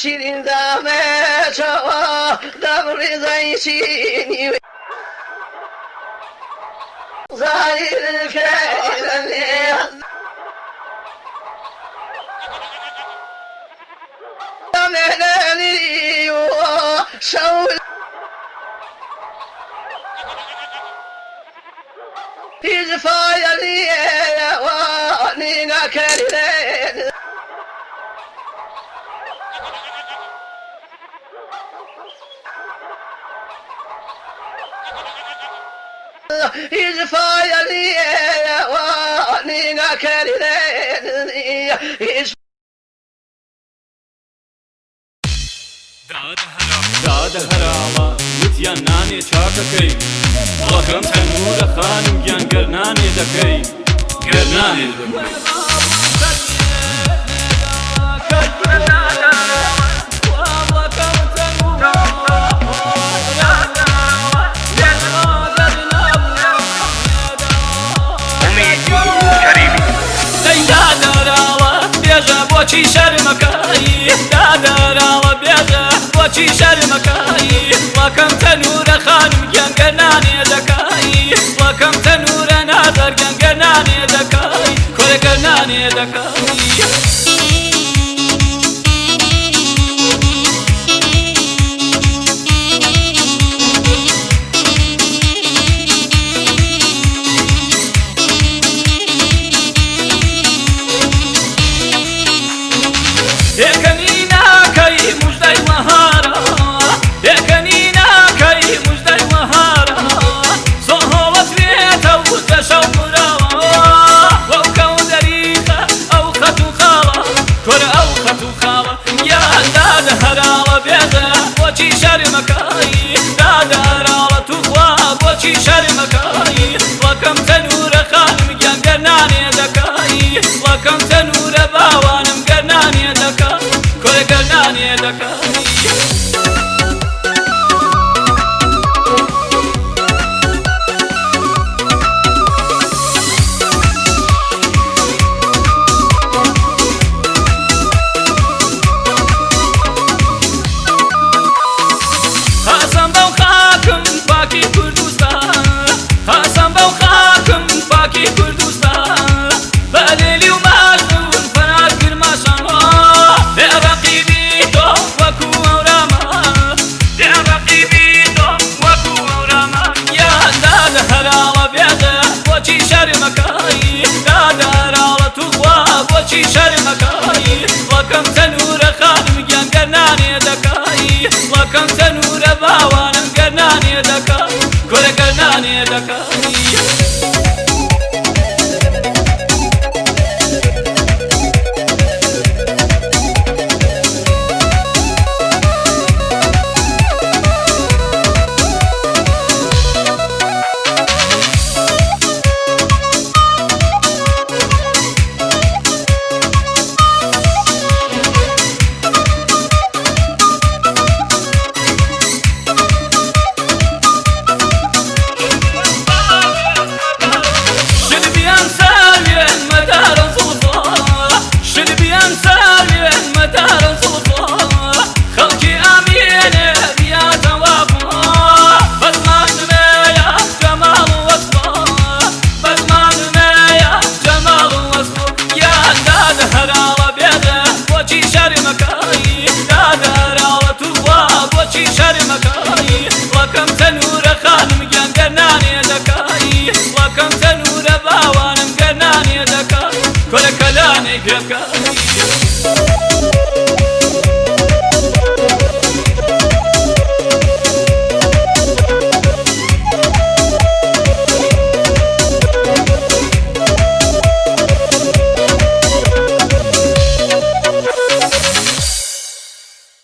شیرین دامه چوا دمری زیشینی زایر کردنی دمری و شول هیچ فایلی وانی نکردن هیچ فایلی وانی نکردن هیچ داد هراما وتیان نانی چاکەکەی وەڵەکەم تەنورە خانم گیان گەرنانی دەکەی گەرنانی دەکەی بۆچی شەرمەکەی دادەراوە بێدە بۆچی شەرمەکەی وەکەم تەنورە خانم گەنگەنانێ دەکەی وەکەم تەنورە نادەر گەنگەنانێ دەکەی کۆرەگەنانێ دەکەی بۆچی شەرمەکەی وەکەم تەنورە خانم گیان گەرنانێ دەکەی وەکەم تەنورە باوانم گەرنانێ دەکەی کۆرە گەرنانێ دەکەی بۆچی شەرمەکەی وەکەم تەنورە خانم گیان گەرنانێ دەکەی وەکەم تەنورە باوانم گەرنانێ دەکەی کۆرە گەرنانێ دەکەی وەکەم تەنورە خانم گیان گەرنانێ دەکەی وەکەم تەنورە باوانم گەرنانێ دەکەی کۆرە کەلانێ پێ بکەی